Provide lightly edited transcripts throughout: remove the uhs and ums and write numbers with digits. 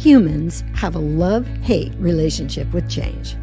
Humans have a love-hate relationship with change.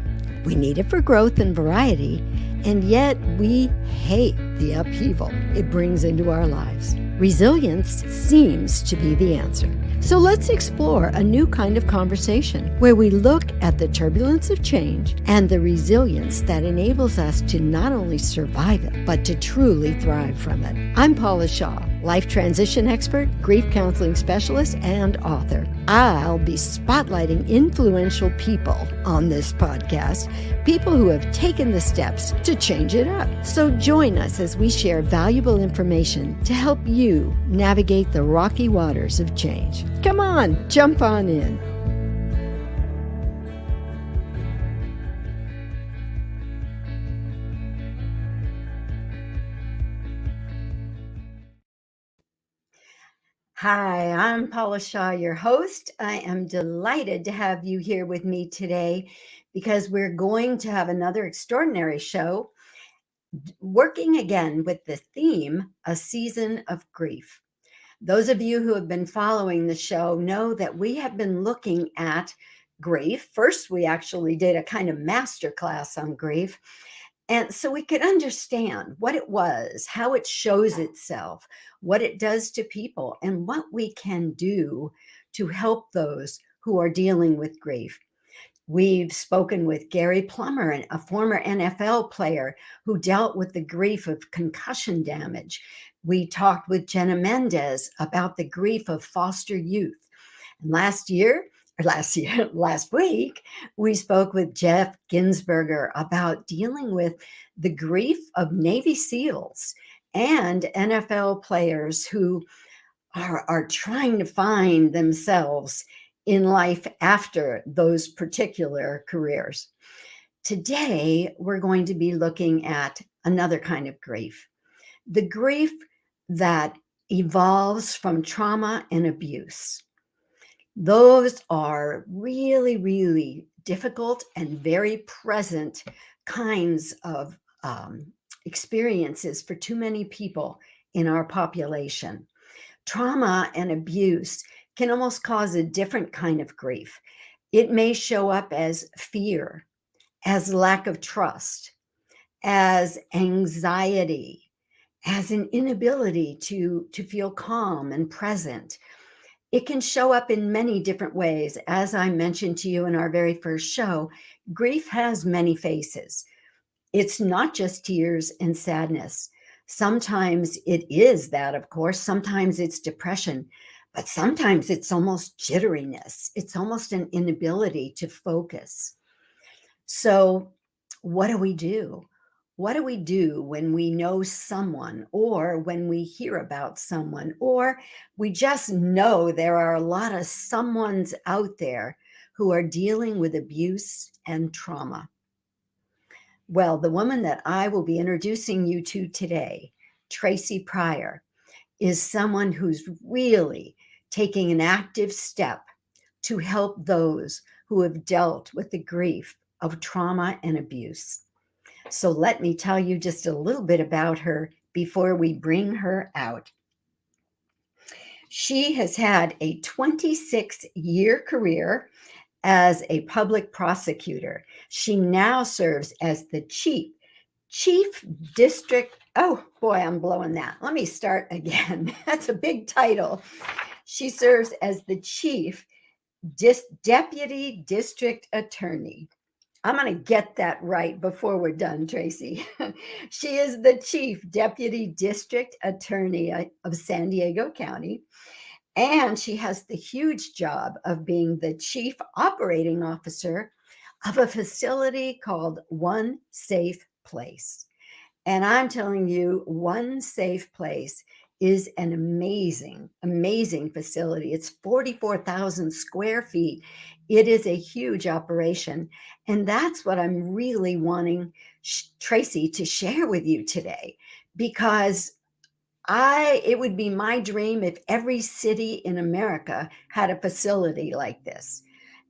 We need it for growth and variety, and yet we hate the upheaval it brings into our lives. Resilience seems to be the answer. So let's explore a new kind of conversation where we look at the turbulence of change and the resilience that enables us to not only survive it, but to truly thrive from it. I'm Paula Shaw, life transition expert, grief counseling specialist, and author. I'll be spotlighting influential people on this podcast, people who have taken the steps to change it up. So join us as we share valuable information to help you navigate the rocky waters of change. Come on, jump on in. Hi, I'm Paula Shaw, your host. I am delighted to have you here with me today because we're going to have another extraordinary show working again with the theme, A Season of Grief. Those of you who have been following the show know that we have been looking at grief. First, we actually did a kind of masterclass on grief. And so we could understand what it was, how it shows itself, what it does to people, and what we can do to help those who are dealing with grief. We've spoken with Gary Plummer, a former NFL player who dealt with the grief of concussion damage. We talked with Jenna Mendez about the grief of foster youth. And last week, we spoke with Jeff Ginsberger about dealing with the grief of Navy SEALs and NFL players who are trying to find themselves in life after those particular careers. Today, we're going to be looking at another kind of grief, the grief that evolves from trauma and abuse. Those are really, really difficult and very present kinds of experiences for too many people in our population. Trauma and abuse can almost cause a different kind of grief. It may show up as fear, as lack of trust, as anxiety, as an inability to feel calm and present. It can show up in many different ways. As I mentioned to you in our very first show, grief has many faces. It's not just tears and sadness. Sometimes it is that, of course. Sometimes it's depression, but sometimes it's almost jitteriness. It's almost an inability to focus. So what do we do? What do we do when we know someone, or when we hear about someone, or we just know there are a lot of someones out there who are dealing with abuse and trauma? Well, the woman that I will be introducing you to today, Tracy Pryor, is someone who's really taking an active step to help those who have dealt with the grief of trauma and abuse. So let me tell you just a little bit about her before we bring her out. She has had a 26-year career as a public prosecutor. She now serves as the chief district. Oh boy, I'm blowing that. Let me start again. That's a big title. She serves as the chief deputy district attorney. I'm going to get that right before we're done, Tracy. She is the chief deputy district attorney of San Diego County. And she has the huge job of being the chief operating officer of a facility called One Safe Place. And I'm telling you, One Safe Place is an amazing, amazing facility. It's 44,000 square feet. It is a huge operation. And that's what I'm really wanting Tracy to share with you today, because it would be my dream if every city in America had a facility like this.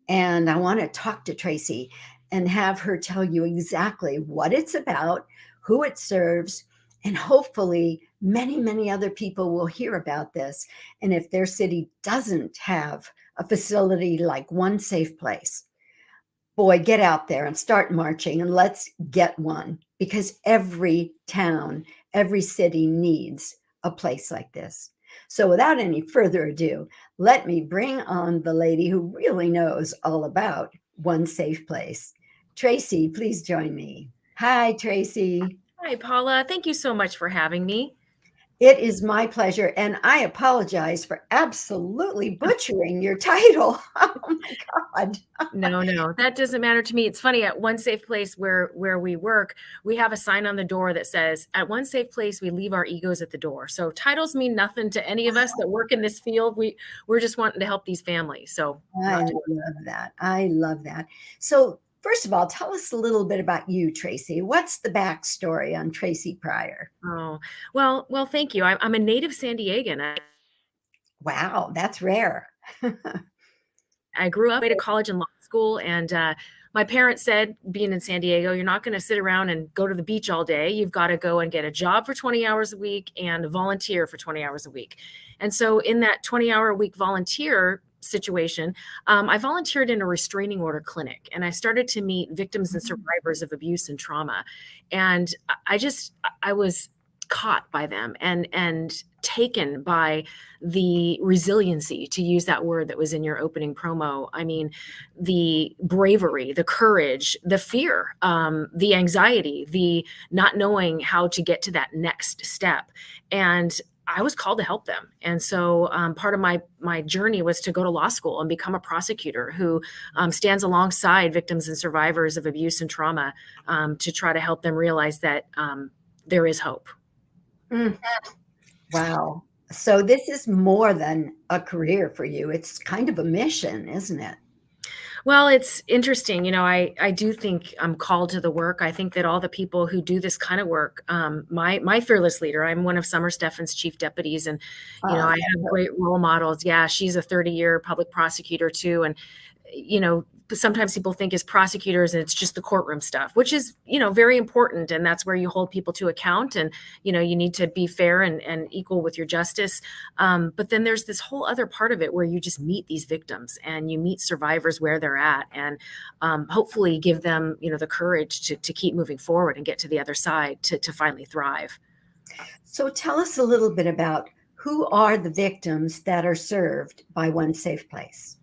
And I want to talk to Tracy and have her tell you exactly what it's about, who it serves, and hopefully many, many other people will hear about this. And if their city doesn't have a facility like One Safe Place, boy, get out there and start marching and let's get one, because every town, every city needs a place like this. So without any further ado, let me bring on the lady who really knows all about One Safe Place. Tracy, please join me. Hi, Tracy. Hi, Paula. Thank you so much for having me. It is my pleasure, and I apologize for absolutely butchering your title. Oh my God. No, that doesn't matter to me. It's funny, at One Safe Place where we work, we have a sign on the door that says, "At One Safe Place, we leave our egos at the door." So titles mean nothing to any of us that work in this field. We're just wanting to help these families. So I love to. love that. I love that. So, first of all, tell us a little bit about you, Tracy. What's the backstory on Tracy Pryor? Oh, well, thank you. I'm a native San Diegan. Wow, that's rare. I grew up, way to college and law school, and my parents said, being in San Diego, you're not going to sit around and go to the beach all day. You've got to go and get a job for 20 hours a week and volunteer for 20 hours a week. And so, in that 20-hour a week volunteer situation, I volunteered in a restraining order clinic, and I started to meet victims and survivors of abuse and trauma. And I was caught by them and taken by the resiliency, to use that word that was in your opening promo. I mean, the bravery, the courage, the fear, the anxiety, the not knowing how to get to that next step. And I was called to help them. And so part of my journey was to go to law school and become a prosecutor who stands alongside victims and survivors of abuse and trauma, to try to help them realize that there is hope. Mm, wow. So, this is more than a career for you. It's kind of a mission, isn't it? Well, it's interesting. I do think I'm called to the work. I think that all the people who do this kind of work, my fearless leader, I'm one of Summer Stephan's chief deputies, and I have great role models. Yeah, she's a 30-year public prosecutor too, and sometimes people think as prosecutors and it's just the courtroom stuff, which is very important, and that's where you hold people to account, and you need to be fair and equal with your justice. But then there's this whole other part of it where you just meet these victims and you meet survivors where they're at, and hopefully give them the courage to keep moving forward and get to the other side to finally thrive. So, tell us a little bit about who are the victims that are served by One Safe Place.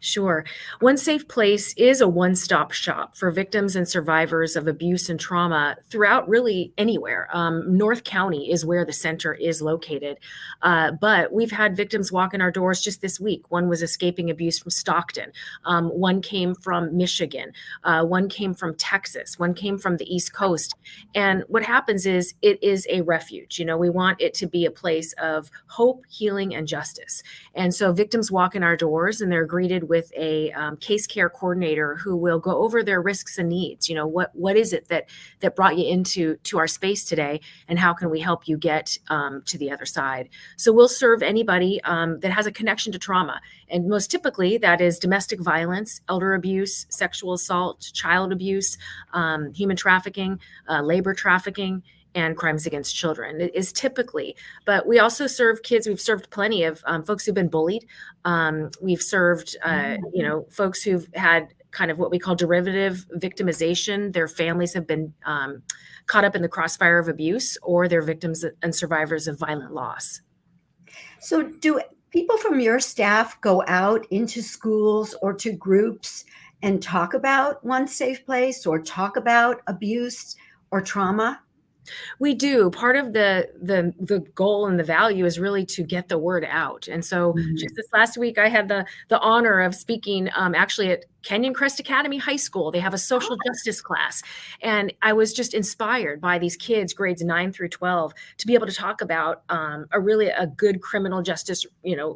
Sure. One Safe Place is a one-stop shop for victims and survivors of abuse and trauma throughout really anywhere. North County is where the center is located. But we've had victims walk in our doors just this week. One was escaping abuse from Stockton. One came from Michigan. One came from Texas. One came from the East Coast. And what happens is it is a refuge. We want it to be a place of hope, healing, and justice. And so victims walk in our doors and they're greeted with a case care coordinator who will go over their risks and needs. What is it that brought you into our space today, and how can we help you get to the other side? So we'll serve anybody that has a connection to trauma, and most typically that is domestic violence, elder abuse, sexual assault, child abuse, human trafficking, labor trafficking, and crimes against children. It is typically, but we also serve kids. We've served plenty of folks who've been bullied. We've served, folks who've had kind of what we call derivative victimization. Their families have been caught up in the crossfire of abuse, or they're victims and survivors of violent loss. So, do people from your staff go out into schools or to groups and talk about One Safe Place, or talk about abuse or trauma? We do. Part of the goal and the value is really to get the word out. And so just this last week, I had the honor of speaking actually at Canyon Crest Academy High School. They have a social justice class. And I was just inspired by these kids, grades 9 through 12, to be able to talk about a good criminal justice,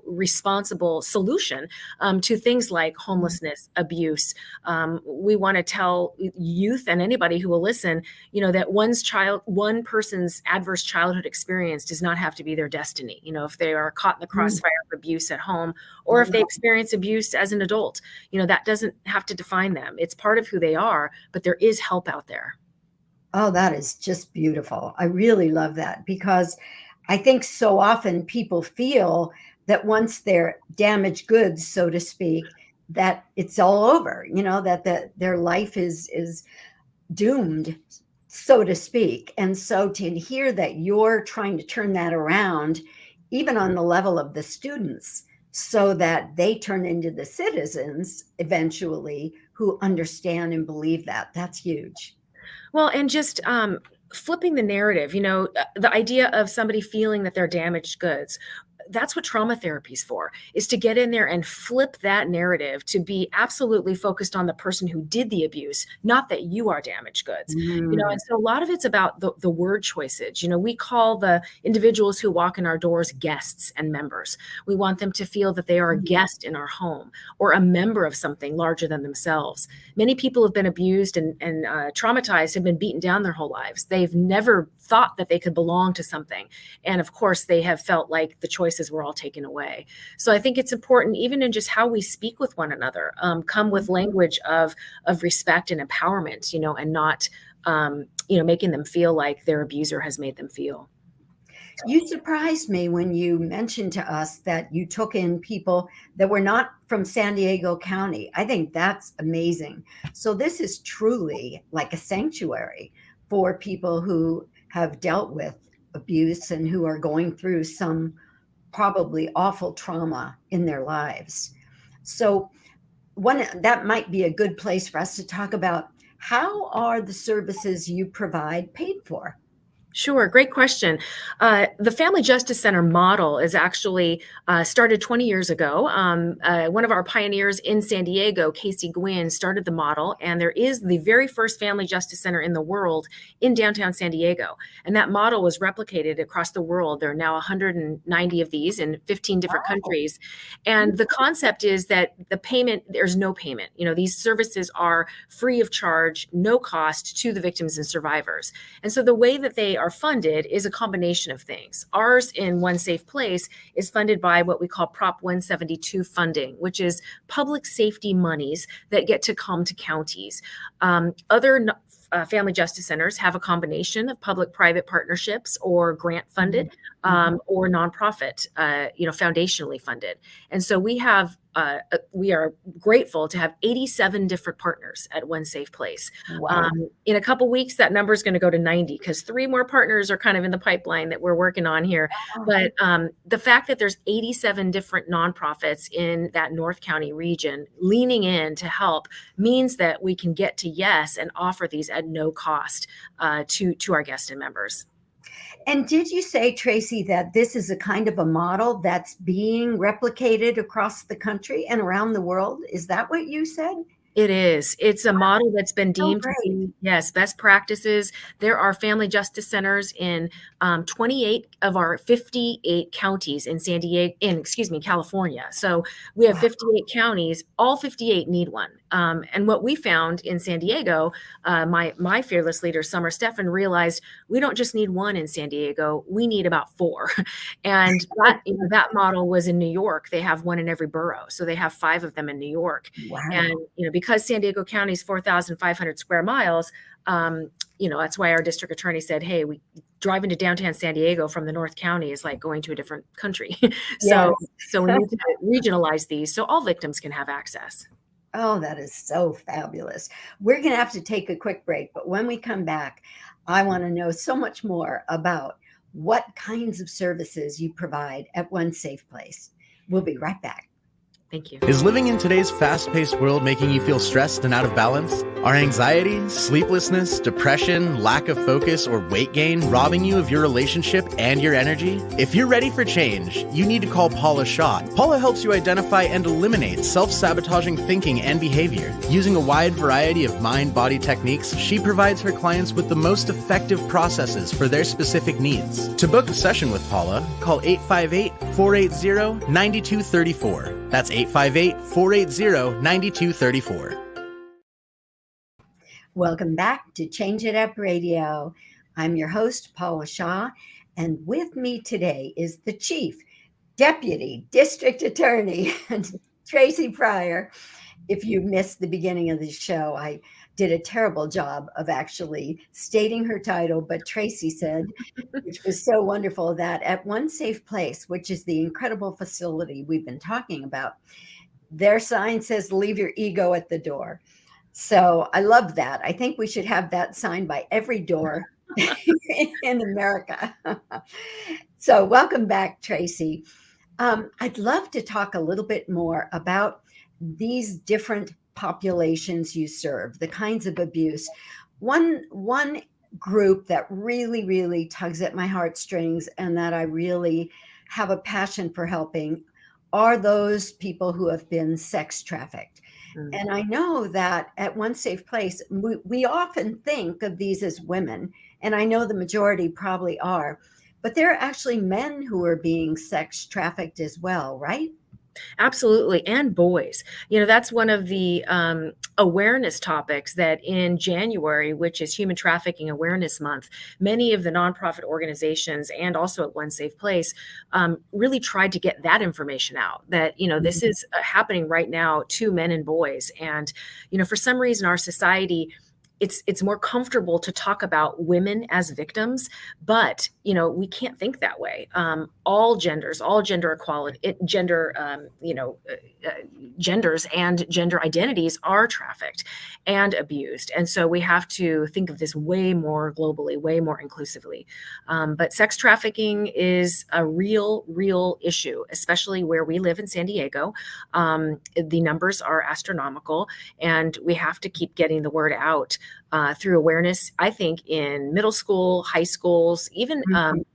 responsible solution to things like homelessness, abuse. We want to tell youth and anybody who will listen, that one person's adverse childhood experience does not have to be their destiny. If they are caught in the crossfire of abuse at home, or if they experience abuse as an adult, that doesn't have to define them. It's part of who they are, but there is help out there. Oh, that is just beautiful. I really love that, because I think so often people feel that once they're damaged goods, so to speak, that it's all over, that their life is doomed, so to speak. And so to hear that you're trying to turn that around, even on the level of the students, so that they turn into the citizens eventually who understand and believe that's huge. Well, and just flipping the narrative, the idea of somebody feeling that they're damaged goods. That's what trauma therapy is for, is to get in there and flip that narrative to be absolutely focused on the person who did the abuse, not that you are damaged goods. And so a lot of it's about the word choices. We call the individuals who walk in our doors guests and members. We want them to feel that they are a guest in our home or a member of something larger than themselves. Many people have been abused and traumatized, have been beaten down their whole lives. They've never thought that they could belong to something. And of course, they have felt like the choices were all taken away. So I think it's important, even in just how we speak with one another, come with language of respect and empowerment, and not, making them feel like their abuser has made them feel. You surprised me when you mentioned to us that you took in people that were not from San Diego County. I think that's amazing. So this is truly like a sanctuary for people who have dealt with abuse and who are going through some probably awful trauma in their lives. So that might be a good place for us to talk about, how are the services you provide paid for? Sure. Great question. The Family Justice Center model is actually started 20 years ago. One of our pioneers in San Diego, Casey Gwynn, started the model, and there is the very first Family Justice Center in the world in downtown San Diego. And that model was replicated across the world. There are now 190 of these in 15 different countries. And the concept is that the payment, there's no payment. These services are free of charge, no cost to the victims and survivors. And so the way that they are funded is a combination of things. Ours in One Safe Place is funded by what we call Prop 172 funding, which is public safety monies that get to come to counties. Other family justice centers have a combination of public-private partnerships or grant funded or nonprofit, foundationally funded. And so we are grateful to have 87 different partners at One Safe Place. Wow. In a couple weeks, that number is going to go to 90 because 3 more partners are kind of in the pipeline that we're working on here. But the fact that there's 87 different nonprofits in that North County region leaning in to help means that we can get to yes and offer these at no cost to our guests and members. And did you say, Tracy, that this is a kind of a model that's being replicated across the country and around the world? Is that what you said? It is. It's a model that's been deemed to be, yes, best practices. There are family justice centers in 28 of our 58 counties in California. So we have 58 counties. All 58 need one. And what we found in San Diego, my fearless leader, Summer Steffen, realized we don't just need one in San Diego. We need about 4. And that model was in New York. They have one in every borough. So they have 5 of them in New York. Wow. And, because San Diego County is 4,500 square miles, that's why our district attorney said, hey, driving to downtown San Diego from the North County is like going to a different country. So we need to regionalize these so all victims can have access. Oh, that is so fabulous. We're going to have to take a quick break, but when we come back, I want to know so much more about what kinds of services you provide at One Safe Place. We'll be right back. Thank you. Is living in today's fast-paced world making you feel stressed and out of balance? Are anxiety, sleeplessness, depression, lack of focus, or weight gain robbing you of your relationship and your energy? If you're ready for change, you need to call Paula Shaw. Paula helps you identify and eliminate self-sabotaging thinking and behavior. Using a wide variety of mind-body techniques, she provides her clients with the most effective processes for their specific needs. To book a session with Paula, call 858-480-9234. That's 858-480-9234. Welcome back to Change It Up Radio. I'm your host, Paula Shaw, and with me today is the Chief Deputy District Attorney, Tracy Pryor. If you missed the beginning of the show, I did a terrible job of actually stating her title, but Tracy said, which was so wonderful, that at One Safe Place, which is the incredible facility we've been talking about, their sign says, "Leave your ego at the door." So I love that. I think we should have that sign by every door in America. So welcome back, Tracy. I'd love to talk a little bit more about these different populations you serve, the kinds of abuse. One group that really, really tugs at my heartstrings and that I really have a passion for helping are those people who have been sex trafficked. And I know that at One Safe Place, we often think of these as women, and I know the majority probably are, but there are actually men who are being sex trafficked as well, right? Absolutely. And boys. That's one of the awareness topics that in January, which is Human Trafficking Awareness Month, many of the nonprofit organizations and also at One Safe Place really tried to get that information out, that, this is happening right now to men and boys. And, for some reason, our society, it's more comfortable to talk about women as victims, but we can't think that way. All genders, all gender equality, genders and gender identities are trafficked and abused, and so we have to think of this way more globally, way more inclusively. But sex trafficking is a real issue, especially where we live in San Diego. The numbers are astronomical, and we have to keep getting the word out through awareness. I think in middle school, high schools, even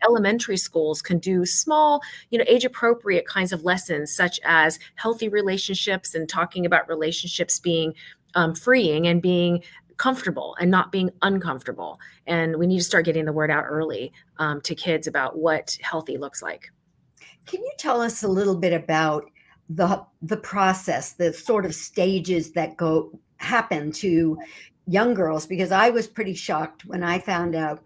elementary schools can do small, age appropriate kinds of lessons, such as healthy relationships and talking about relationships being freeing and being comfortable and not being uncomfortable. And we need to start getting the word out early to kids about what healthy looks like. Can you tell us a little bit about the process, the sort of stages that happen to young girls? Because I was pretty shocked when I found out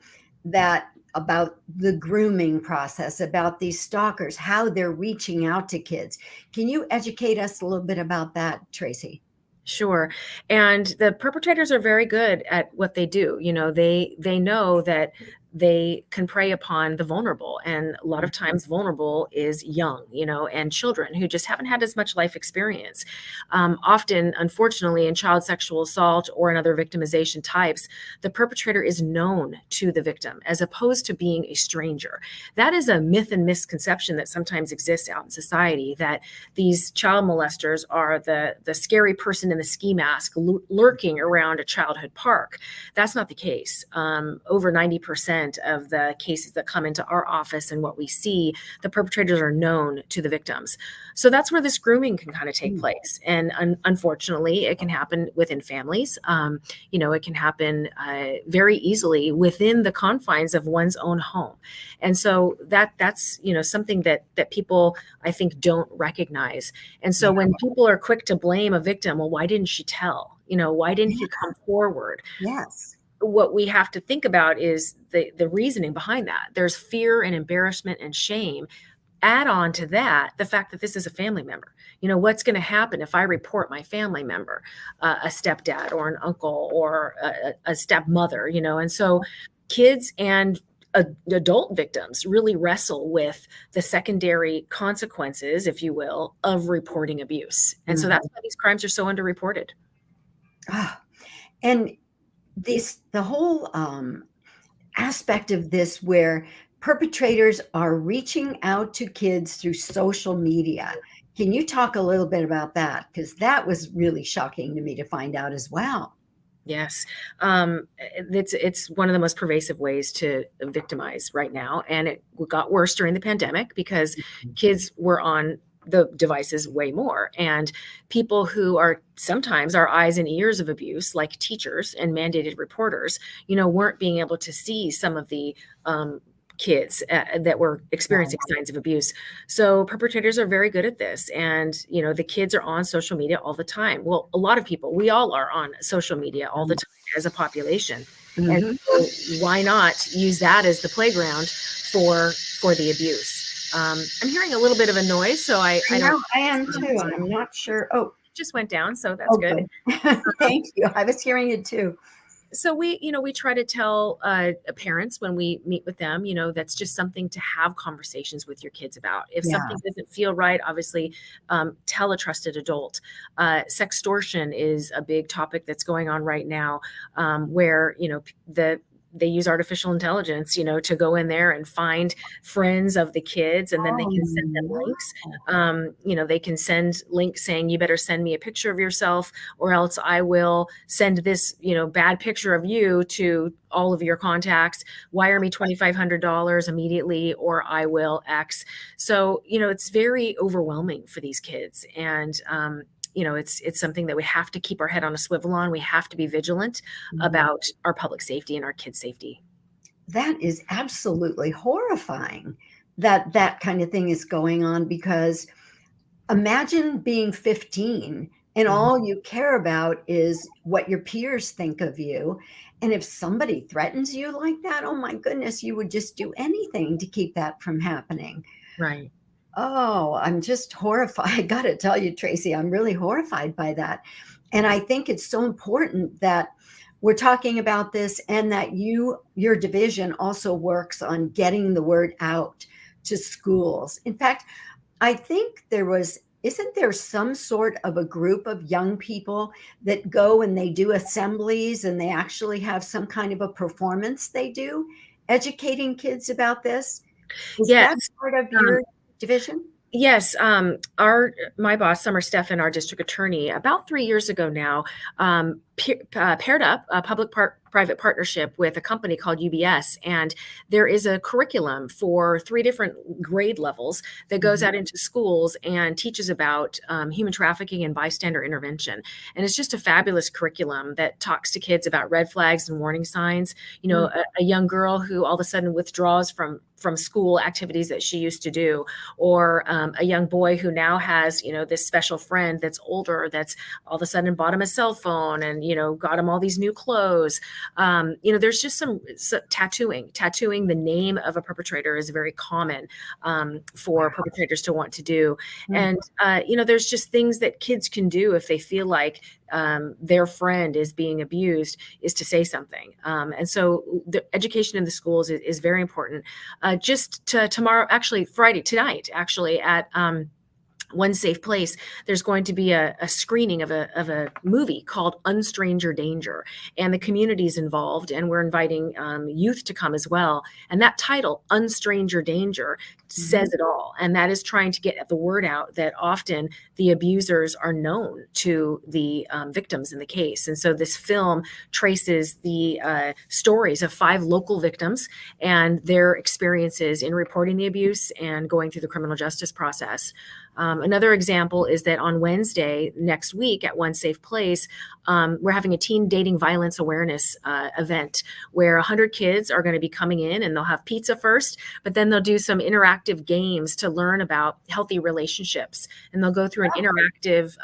about the grooming process, about these stalkers, how they're reaching out to kids. Can you educate us a little bit about that, Tracy? Sure. And the perpetrators are very good at what they do. They know that they can prey upon the vulnerable. And a lot of times vulnerable is young, and children who just haven't had as much life experience. Often, unfortunately, in child sexual assault or in other victimization types, the perpetrator is known to the victim as opposed to being a stranger. That is a myth and misconception that sometimes exists out in society, that these child molesters are the scary person in the ski mask lurking around a childhood park. That's not the case. Over 90% of the cases that come into our office and what we see, the perpetrators are known to the victims. So that's where this grooming can kind of take place. And unfortunately, it can happen within families. It can happen very easily within the confines of one's own home. And so that's something that people, I think, don't recognize. And so when people are quick to blame a victim, well, why didn't she tell? Why didn't he come forward? Yes. What we have to think about is the reasoning behind that. There's fear and embarrassment and shame. Add on to that the fact that this is a family member. What's going to happen if I report my family member, a stepdad or an uncle or a stepmother, and so kids and adult victims really wrestle with the secondary consequences, if you will, of reporting abuse. And so that's why these crimes are so underreported. And the whole aspect of this where perpetrators are reaching out to kids through social media. Can you talk a little bit about that? Because that was really shocking to me to find out as well. Yes. It's one of the most pervasive ways to victimize right now. And it got worse during the pandemic because kids were on the devices way more. And people who are sometimes our eyes and ears of abuse, like teachers and mandated reporters, weren't being able to see some of the kids that were experiencing signs of abuse. So perpetrators are very good at this. And, the kids are on social media all the time. Well, a lot of people, we all are on social media all the time as a population. And so why not use that as the playground for the abuse? I'm hearing a little bit of a noise, so I know I am too. I'm not sure. Oh, just went down, so that's Oh, good. good. Thank you. I was hearing it too. So we try to tell parents when we meet with them, that's just something to have conversations with your kids about. If Yeah. something doesn't feel right, obviously, tell a trusted adult. Sextortion is a big topic that's going on right now, where they use artificial intelligence, to go in there and find friends of the kids, and then they Oh, can send them no. links. They can send links saying, you better send me a picture of yourself, or else I will send this, bad picture of you to all of your contacts. Wire me $2,500 immediately, or I will X. So, it's very overwhelming for these kids. And, it's something that we have to keep our head on a swivel on. We have to be vigilant about our public safety and our kids' safety. That is absolutely horrifying that that kind of thing is going on, because imagine being 15 and all you care about is what your peers think of you. And if somebody threatens you like that, oh my goodness, you would just do anything to keep that from happening. Right. Oh, I'm just horrified. I got to tell you, Tracy, I'm really horrified by that. And I think it's so important that we're talking about this, and that your division also works on getting the word out to schools. In fact, I think isn't there some sort of a group of young people that go and they do assemblies, and they actually have some kind of a performance they do, educating kids about this? Is that Yes. part of your division? Yes, my boss, Summer Steffen, our district attorney, about 3 years ago now, paired up a public-private partnership with a company called UBS, and there is a curriculum for 3 different grade levels that goes out into schools and teaches about human trafficking and bystander intervention. And it's just a fabulous curriculum that talks to kids about red flags and warning signs. A young girl who all of a sudden withdraws from school activities that she used to do, or a young boy who now has, this special friend that's older, that's all of a sudden bought him a cell phone and, got him all these new clothes. There's just some tattooing the name of a perpetrator is very common for perpetrators to want to do. And, there's just things that kids can do if they feel like their friend is being abused, is to say something. And so the education in the schools is very important. Just tomorrow, actually Friday, tonight, actually at One Safe Place, there's going to be a screening of a movie called Unstranger Danger, and the community's involved, and we're inviting youth to come as well. And that title, Unstranger Danger, says it all. And that is trying to get the word out that often the abusers are known to the victims in the case. And so this film traces the stories of 5 local victims and their experiences in reporting the abuse and going through the criminal justice process. Another example is that on Wednesday next week at One Safe Place, we're having a teen dating violence awareness event where 100 kids are going to be coming in, and they'll have pizza first, but then they'll do some interactive games to learn about healthy relationships. And they'll go through an interactive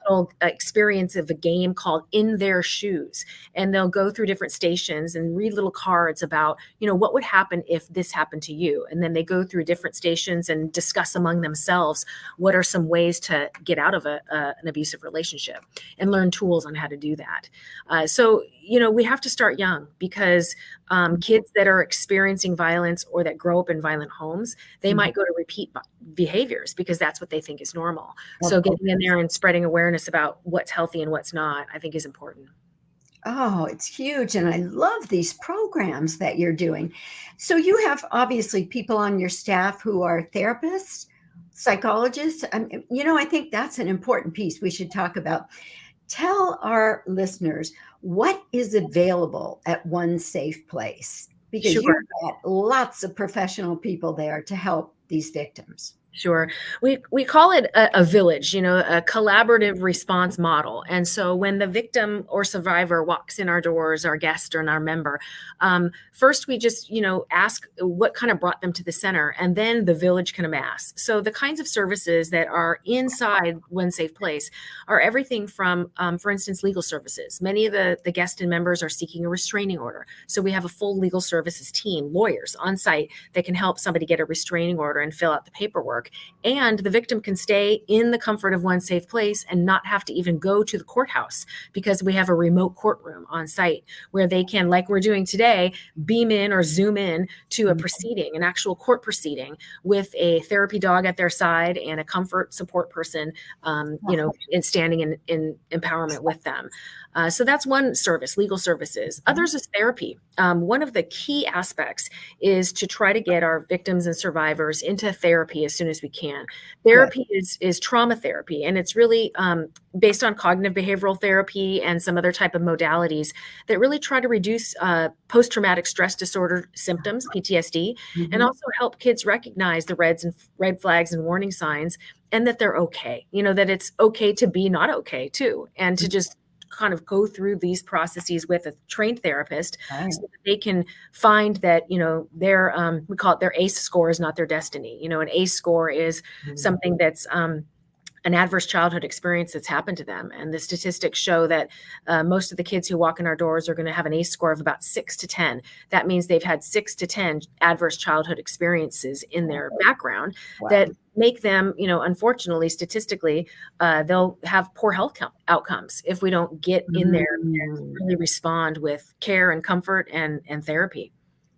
little experience of a game called In Their Shoes. And they'll go through different stations and read little cards about, what would happen if this happened to you. And then they go through different stations and discuss among themselves what are some ways to get out of an abusive relationship, and learn tools on how to do that. So we have to start young, because kids that are experiencing violence or that grow up in violent homes, they might go to repeat behaviors because that's what they think is normal. So getting in there and spreading awareness about what's healthy and what's not, I think is important. Oh, it's huge. And I love these programs that you're doing. So you have obviously people on your staff who are therapists, psychologists. I think that's an important piece we should talk about. Tell our listeners what is available at One Safe Place, because Sure. you've got lots of professional people there to help these victims. Sure. We call it a village, a collaborative response model. And so when the victim or survivor walks in our doors, our guest or our member, first we just, ask what kind of brought them to the center, and then the village can amass. So the kinds of services that are inside One Safe Place are everything from, for instance, legal services. Many of the guests and members are seeking a restraining order. So we have a full legal services team, lawyers on site that can help somebody get a restraining order and fill out the paperwork. work, and the victim can stay in the comfort of one safe place and not have to even go to the courthouse, because we have a remote courtroom on site where they can, like we're doing today, beam in or zoom in to a proceeding, an actual court proceeding, with a therapy dog at their side and a comfort support person, in standing in empowerment with them. So that's one service, legal services. Others is therapy. One of the key aspects is to try to get our victims and survivors into therapy as soon as we can. Therapy is trauma therapy, and it's really based on cognitive behavioral therapy and some other type of modalities that really try to reduce post-traumatic stress disorder symptoms, PTSD, and also help kids recognize the red flags and warning signs, and that they're okay. That it's okay to be not okay too, and to just kind of go through these processes with a trained therapist, so that they can find that, their, we call it their ACE score is not their destiny. An ACE score is something that's an adverse childhood experience that's happened to them. And the statistics show that most of the kids who walk in our doors are going to have an ACE score of about 6 to 10. That means they've had 6 to 10 adverse childhood experiences in their background that make them, unfortunately, statistically, they'll have poor health outcomes if we don't get in there and really respond with care and comfort and therapy.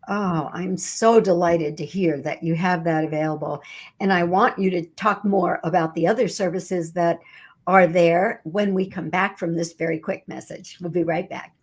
Oh, I'm so delighted to hear that you have that available. And I want you to talk more about the other services that are there when we come back from this very quick message. We'll be right back.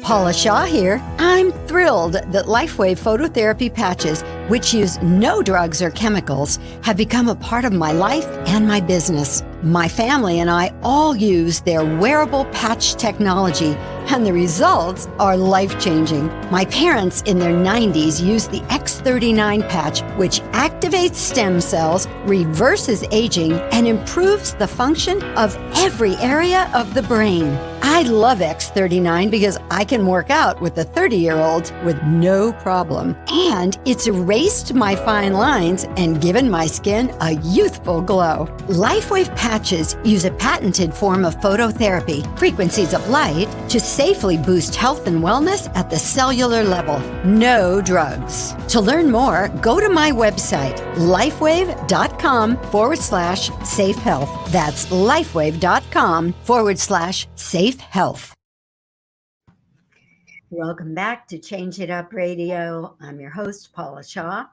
Paula Shaw here. I'm thrilled that LifeWave phototherapy patches, which use no drugs or chemicals, have become a part of my life and my business. My family and I all use their wearable patch technology, and the results are life-changing. My parents in their 90s used the X39 patch, which activates stem cells, reverses aging, and improves the function of every area of the brain. I love X39 because I can work out with the 30-year-olds with no problem. And it's erased my fine lines and given my skin a youthful glow. LifeWave patches use a patented form of phototherapy, frequencies of light, to safely boost health and wellness at the cellular level. No drugs. To learn more, go to my website, lifewave.com/safe health. That's lifewave.com/safe health. Welcome back to Change It Up Radio. I'm your host, Paula Shaw,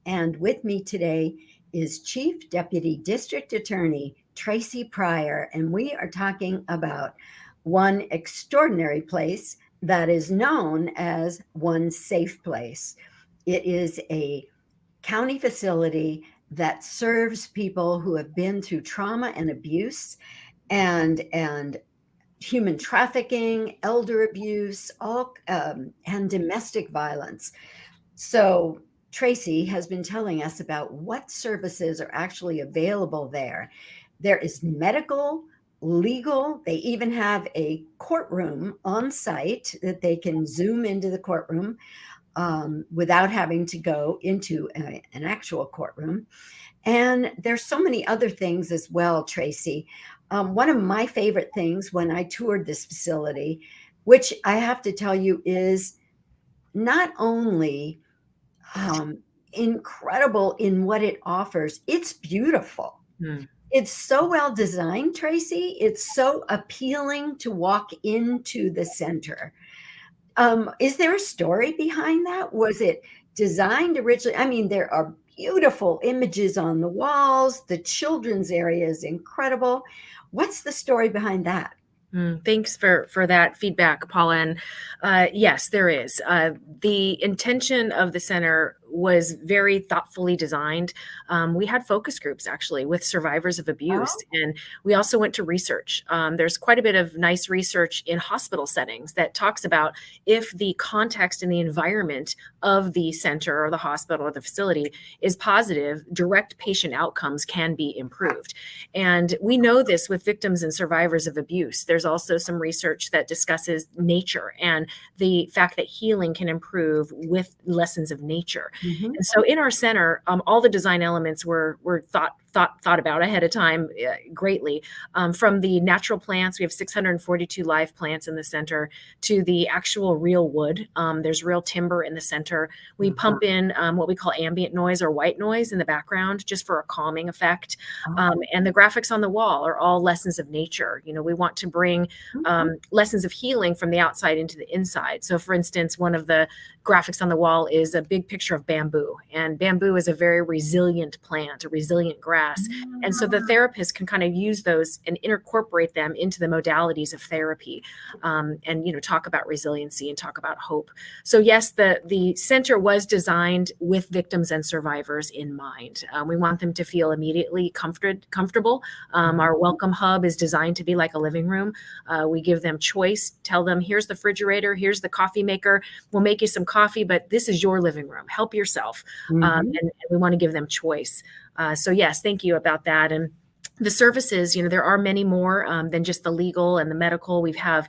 and with me today is Chief Deputy District Attorney Tracy Pryor, and we are talking about one extraordinary place that is known as One Safe Place. It is a county facility that serves people who have been through trauma and abuse and human trafficking, elder abuse, and domestic violence. So Tracy has been telling us about what services are actually available there. There is medical, legal, they even have a courtroom on site that they can zoom into the courtroom without having to go into an actual courtroom. And there's so many other things as well, Tracy. One of my favorite things when I toured this facility, which I have to tell you is not only incredible in what it offers, it's beautiful. It's so well designed, Tracy. It's so appealing to walk into the center. Is there a story behind that? Was it designed originally? I mean, there are beautiful images on the walls. The children's area is incredible. What's the story behind that? Thanks for that feedback, Paula. And yes, there is. The intention of the center was very thoughtfully designed. We had focus groups actually with survivors of abuse, and we also went to research. There's quite a bit of nice research in hospital settings that talks about if the context and the environment of the center or the hospital or the facility is positive, direct patient outcomes can be improved. And we know this with victims and survivors of abuse. There's also some research that discusses nature and the fact that healing can improve with lessons of nature. And so in our center, all the design elements were thought thought about ahead of time greatly. From the natural plants, we have 642 live plants in the center, to the actual real wood. There's real timber in the center. We pump in what we call ambient noise or white noise in the background, just for a calming effect. And the graphics on the wall are all lessons of nature. We want to bring lessons of healing from the outside into the inside. So for instance, one of the graphics on the wall is a big picture of bamboo, and bamboo is a very resilient plant, a resilient grass. And so the therapist can kind of use those and incorporate them into the modalities of therapy, and talk about resiliency and talk about hope. So yes, the center was designed with victims and survivors in mind. We want them to feel immediately comfortable. Our welcome hub is designed to be like a living room. We give them choice, tell them, here's the refrigerator, here's the coffee maker, we'll make you some coffee, but this is your living room, help yourself. And we want to give them choice. So yes, thank you about that. And the services, there are many more than just the legal and the medical. We have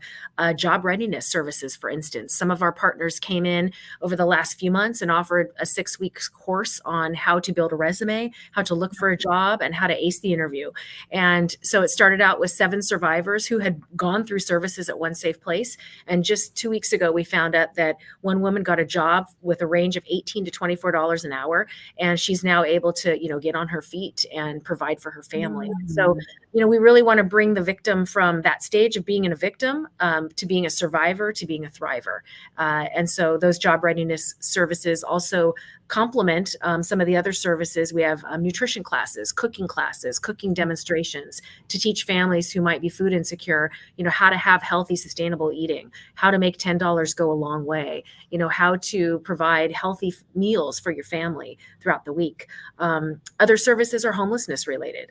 job readiness services, for instance. Some of our partners came in over the last few months and offered a 6-week course on how to build a resume, how to look for a job, and how to ace the interview. And so it started out with 7 survivors who had gone through services at One Safe Place. And just 2 weeks ago, we found out that one woman got a job with a range of $18 to $24 an hour. And she's now able to, get on her feet and provide for her family. So, we really want to bring the victim from that stage of being a victim to being a survivor to being a thriver. And so those job readiness services also complement some of the other services. We have nutrition classes, cooking demonstrations to teach families who might be food insecure, how to have healthy, sustainable eating, how to make $10 go a long way, how to provide healthy meals for your family throughout the week. Other services are homelessness related.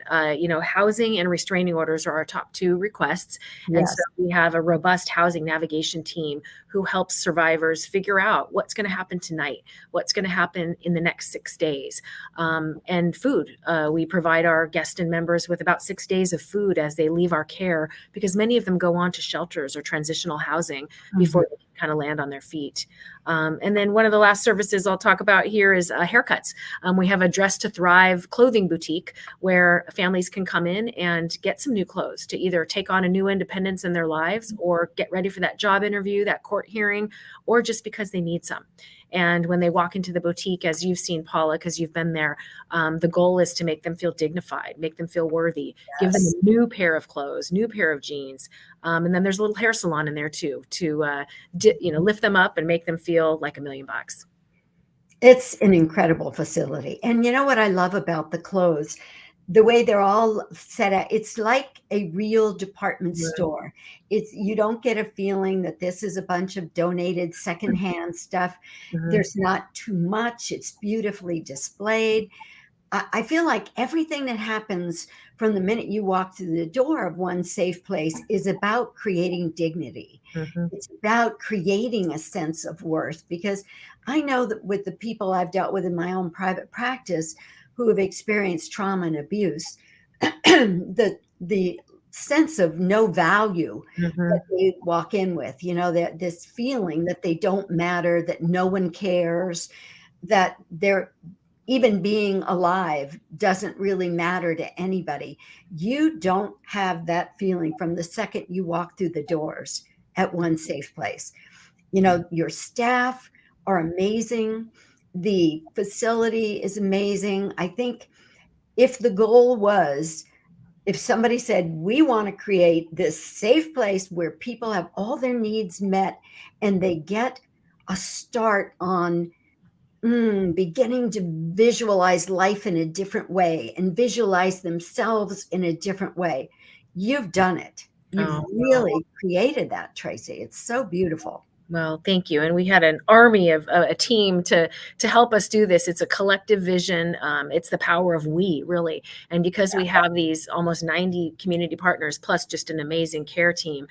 Housing and restraining orders are our top 2 requests. Yes. And so we have a robust housing navigation team who helps survivors figure out what's going to happen tonight, what's going to happen in the next 6 days. And food. We provide our guests and members with about 6 days of food as they leave our care, because many of them go on to shelters or transitional housing before they kind of land on their feet. And then one of the last services I'll talk about here is haircuts. We have a Dress to Thrive clothing boutique where families can come in and get some new clothes to either take on a new independence in their lives, or get ready for that job interview, that court hearing, or just because they need some. And when they walk into the boutique, as you've seen, Paula, because you've been there, the goal is to make them feel dignified, make them feel worthy, give them a new pair of clothes, new pair of jeans. And then there's a little hair salon in there too, to lift them up and make them feel like $1 million. It's an incredible facility. And you know what I love about the clothes? The way they're all set out, it's like a real department store. You don't get a feeling that this is a bunch of donated secondhand stuff. There's not too much. It's beautifully displayed. I feel like everything that happens from the minute you walk through the door of One Safe Place is about creating dignity. It's about creating a sense of worth, because I know that with the people I've dealt with in my own private practice who have experienced trauma and abuse, the sense of no value that they walk in with, that this feeling that they don't matter, that no one cares, that they're even being alive doesn't really matter to anybody. You don't have that feeling from the second you walk through the doors at One Safe Place. Your staff are amazing. The facility is amazing. I think if the goal was, if somebody said, we want to create this safe place where people have all their needs met and they get a start on beginning to visualize life in a different way and visualize themselves in a different way, you've done it. You've really created that, Tracy. It's so beautiful. Well, thank you. And we had an army of a team to help us do this. It's a collective vision. It's the power of we, really. And because we have these almost 90 community partners, plus just an amazing care team,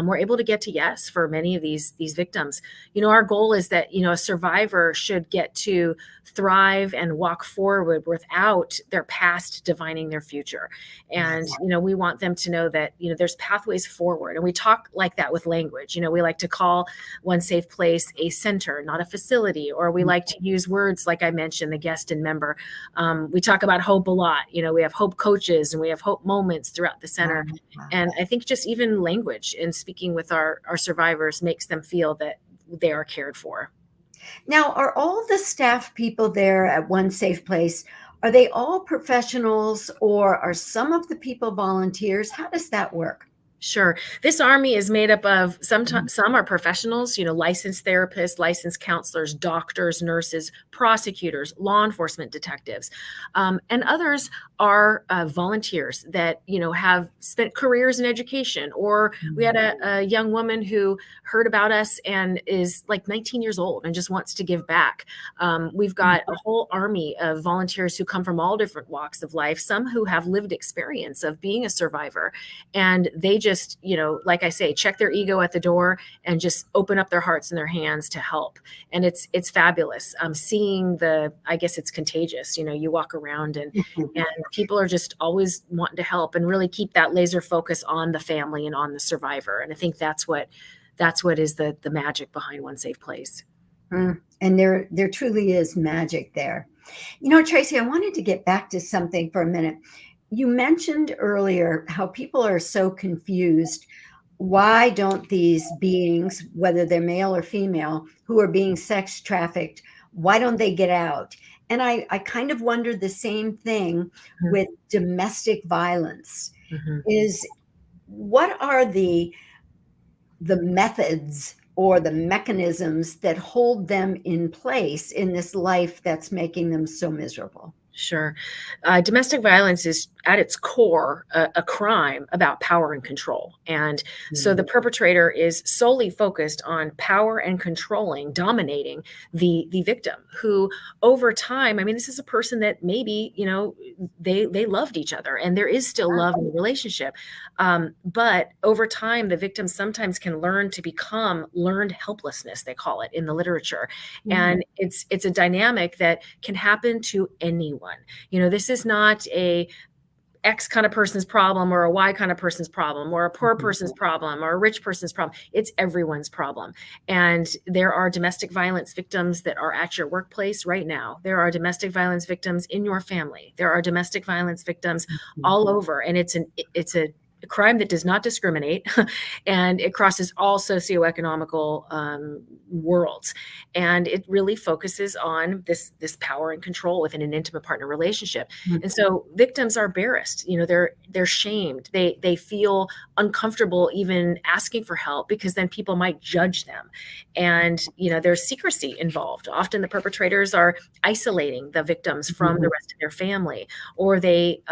we're able to get to yes for many of these victims. Our goal is that, a survivor should get to thrive and walk forward without their past defining their future. And, we want them to know that, there's pathways forward. And we talk like that with language. We like to call One Safe Place a center, not a facility. Or we like to use words like I mentioned, the guest and member. We talk about hope a lot. We have hope coaches and we have hope moments throughout the center. And I think just even language and speaking with our survivors makes them feel that they are cared for. Now, are all the staff people there at One Safe Place, are they all professionals or are some of the people volunteers? How does that work? Sure. This army is made up of some are professionals, licensed therapists, licensed counselors, doctors, nurses, prosecutors, law enforcement detectives, and others are volunteers that, have spent careers in education. Or we had a young woman who heard about us and is like 19 years old and just wants to give back. We've got a whole army of volunteers who come from all different walks of life, some who have lived experience of being a survivor, and they just, like I say, check their ego at the door and just open up their hearts and their hands to help. And it's fabulous. Seeing I guess it's contagious. You walk around and people are just always wanting to help and really keep that laser focus on the family and on the survivor. And I think that's what is the magic behind One Safe Place. And there truly is magic there. Tracy, I wanted to get back to something for a minute. You mentioned earlier how people are so confused. Why don't these beings, whether they're male or female, who are being sex trafficked, why don't they get out? And I kind of wondered the same thing with domestic violence. What are the methods or the mechanisms that hold them in place in this life that's making them so miserable? Sure. Domestic violence is at its core a crime about power and control. And so the perpetrator is solely focused on power and controlling, dominating the victim, who over time, this is a person that maybe, they loved each other and there is still love in the relationship. But over time, the victim sometimes can learn to become learned helplessness, they call it in the literature. And it's a dynamic that can happen to anyone. This is not a X kind of person's problem or a Y kind of person's problem or a poor person's problem or a rich person's problem. It's everyone's problem. And there are domestic violence victims that are at your workplace right now. There are domestic violence victims in your family. There are domestic violence victims all over. And it's a crime that does not discriminate, and it crosses all socioeconomical worlds. And it really focuses on this power and control within an intimate partner relationship. And so victims are embarrassed, they're shamed. They feel uncomfortable even asking for help because then people might judge them. And, there's secrecy involved. Often the perpetrators are isolating the victims from the rest of their family, or they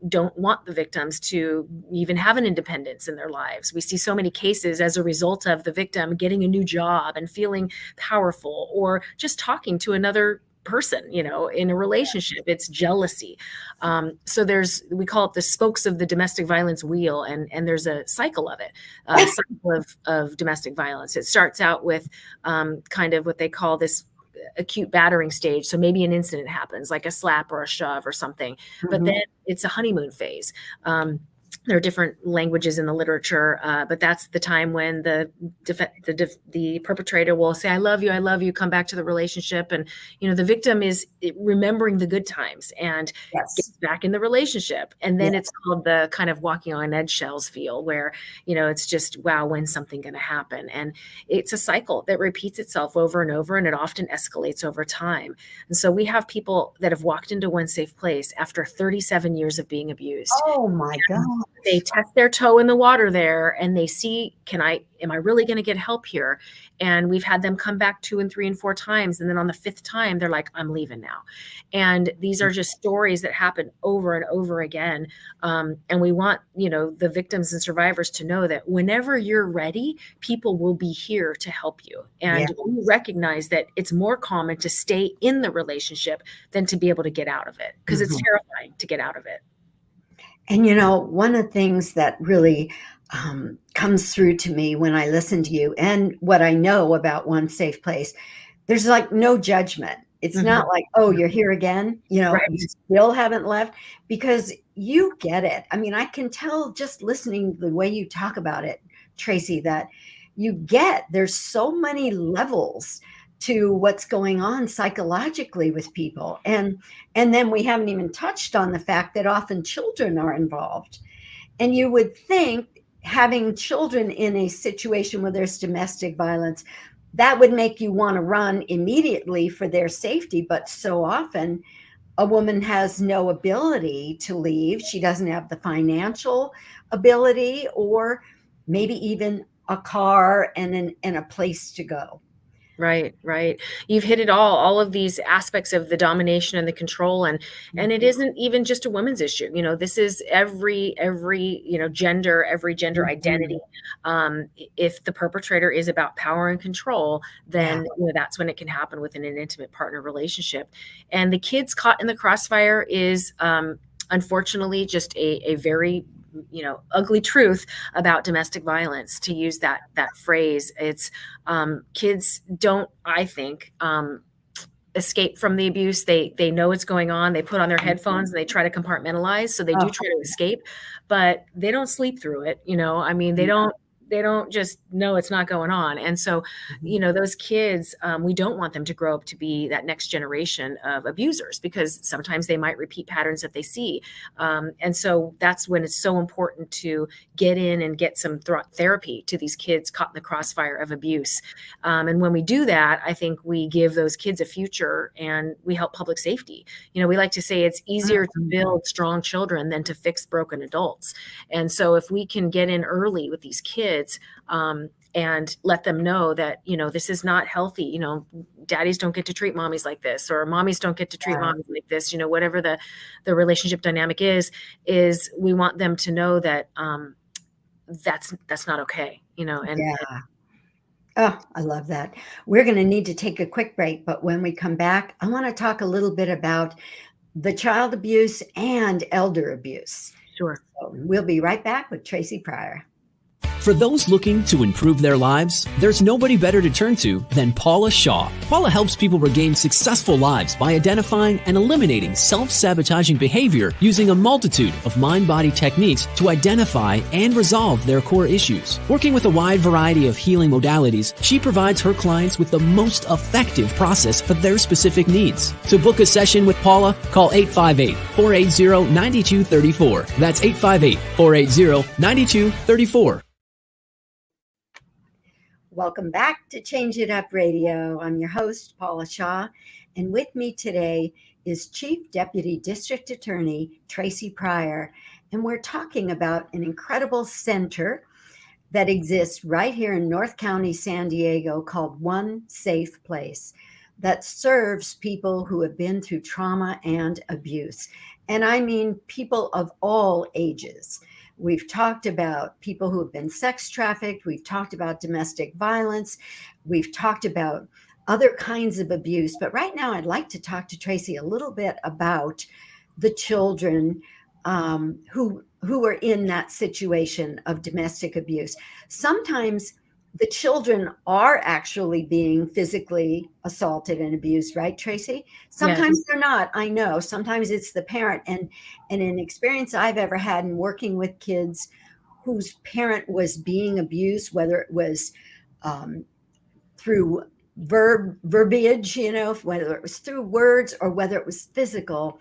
don't want the victims to even have an independence in their lives. We see so many cases as a result of the victim getting a new job and feeling powerful, or just talking to another person, in a relationship. It's jealousy. So we call it the spokes of the domestic violence wheel. And there's a cycle of it, a cycle of domestic violence. It starts out with kind of what they call this acute battering stage. So maybe an incident happens, like a slap or a shove or something, but then it's a honeymoon phase. There are different languages in the literature, but that's the time when the perpetrator will say, I love you, come back to the relationship. And, the victim is remembering the good times and gets back in the relationship. And then it's called the kind of walking on eggshells feel, where, it's just, wow, when's something going to happen? And it's a cycle that repeats itself over and over, and it often escalates over time. And so we have people that have walked into One Safe Place after 37 years of being abused. Oh my God. They test their toe in the water there and they see, am I really going to get help here? And we've had them come back 2 and 3 and 4 times. And then on the 5th time, they're like, I'm leaving now. And these are just stories that happen over and over again. And we want, the victims and survivors to know that whenever you're ready, people will be here to help you. And we recognize that it's more common to stay in the relationship than to be able to get out of it, because it's terrifying to get out of it. And, one of the things that really comes through to me when I listen to you and what I know about One Safe Place, there's like no judgment. It's not like, oh, you're here again. You still haven't left, because you get it. I can tell just listening the way you talk about it, Tracy, that there's so many levels to what's going on psychologically with people. And then we haven't even touched on the fact that often children are involved. And you would think having children in a situation where there's domestic violence, that would make you want to run immediately for their safety. But so often a woman has no ability to leave. She doesn't have the financial ability, or maybe even a car and a place to go. Right, right. You've hit it all of these aspects of the domination and the control. And it isn't even just a women's issue. This is every, gender, every gender identity. If the perpetrator is about power and control, then that's when it can happen within an intimate partner relationship. And the kids caught in the crossfire is unfortunately just a very ugly truth about domestic violence, to use that phrase. It's kids don't, I think, escape from the abuse. They know what's going on. They put on their headphones and they try to compartmentalize. So they do try to escape, but they don't sleep through it. I mean, they don't just know it's not going on. And so, those kids, we don't want them to grow up to be that next generation of abusers, because sometimes they might repeat patterns that they see. And so that's when it's so important to get in and get some therapy to these kids caught in the crossfire of abuse. And when we do that, I think we give those kids a future and we help public safety. We like to say it's easier to build strong children than to fix broken adults. And so if we can get in early with these kids, and let them know that, this is not healthy. Daddies don't get to treat mommies like this, or mommies don't get to treat mommies like this, whatever the relationship dynamic is we want them to know that, that's not okay, Oh, I love that. We're going to need to take a quick break, but when we come back, I want to talk a little bit about the child abuse and elder abuse. Sure. So we'll be right back with Tracy Pryor. For those looking to improve their lives, there's nobody better to turn to than Paula Shaw. Paula helps people regain successful lives by identifying and eliminating self-sabotaging behavior using a multitude of mind-body techniques to identify and resolve their core issues. Working with a wide variety of healing modalities, she provides her clients with the most effective process for their specific needs. To book a session with Paula, call 858-480-9234. That's 858-480-9234. Welcome back to Change It Up Radio. I'm your host, Paula Shaw, and with me today is Chief Deputy District Attorney Tracy Pryor, and we're talking about an incredible center that exists right here in North County, San Diego, called One Safe Place, that serves people who have been through trauma and abuse. And I mean people of all ages. We've talked about people who have been sex trafficked. We've talked about domestic violence. We've talked about other kinds of abuse. But right now, I'd like to talk to Tracy a little bit about the children who are in that situation of domestic abuse. Sometimes the children are actually being physically assaulted and abused, right, Tracy? Sometimes Yes. they're not. I know. Sometimes it's the parent. And an experience I've ever had in working with kids whose parent was being abused, whether it was through verbiage, whether it was through words or whether it was physical,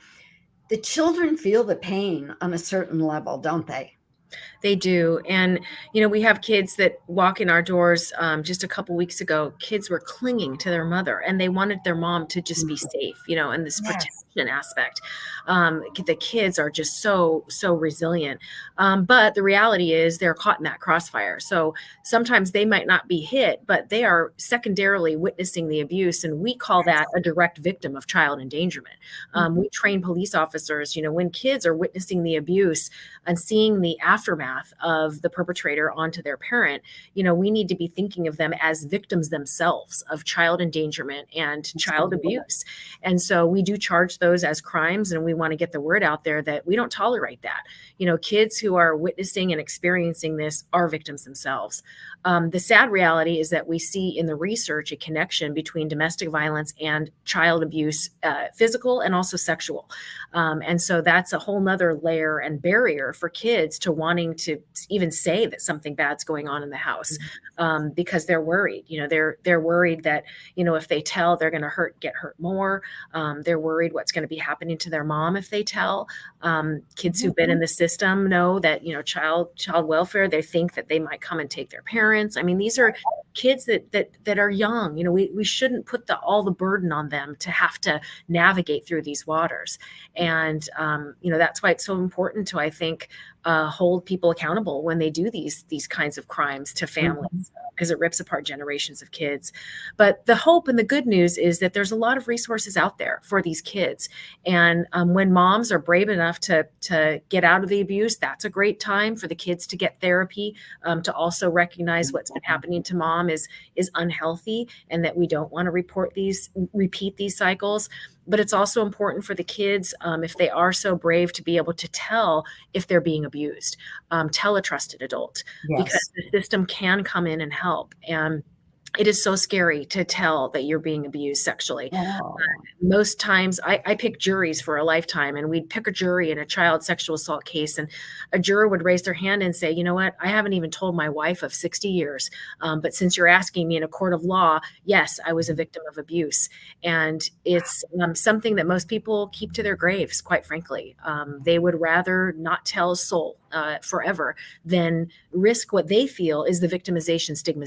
the children feel the pain on a certain level, don't they? They do. And, we have kids that walk in our doors. Just a couple weeks ago, kids were clinging to their mother and they wanted their mom to just be safe, and this protection aspect. The kids are just so resilient. But the reality is they're caught in that crossfire. So sometimes they might not be hit, but they are secondarily witnessing the abuse. And we call that a direct victim of child endangerment. We train police officers, when kids are witnessing the abuse and seeing the aftermath of the perpetrator onto their parent, we need to be thinking of them as victims themselves of child endangerment and child abuse. And so we do charge those as crimes, and we want to get the word out there that we don't tolerate that. Kids who are witnessing and experiencing this are victims themselves. The sad reality is that we see in the research a connection between domestic violence and child abuse, physical and also sexual. And so that's a whole nother layer and barrier for kids to wanting to even say that something bad's going on in the house, because they're worried. They're worried that, if they tell, they're going to get hurt more. They're worried what's going to be happening to their mom if they tell. Kids who've been in the system know that, child welfare, they think that they might come and take their parents. I mean, these are kids that are young. We shouldn't put all the burden on them to have to navigate through these waters. And, that's why it's so important to, I think, hold people accountable when they do these kinds of crimes to families, because it rips apart generations of kids. But the hope and the good news is that there's a lot of resources out there for these kids. And when moms are brave enough to get out of the abuse, that's a great time for the kids to get therapy, to also recognize what's been happening to mom is unhealthy, and that we don't want to repeat these cycles. But it's also important for the kids, if they are so brave, to be able to tell if they're being abused, tell a trusted adult, because the system can come in and help. And it is so scary to tell that you're being abused sexually. Most times I pick juries for a lifetime, and we'd pick a jury in a child sexual assault case, and a juror would raise their hand and say, you know what, I haven't even told my wife of 60 years. But since you're asking me in a court of law, yes, I was a victim of abuse. And it's something that most people keep to their graves, quite frankly. They would rather not tell a soul forever than risk what they feel is the victimization stigma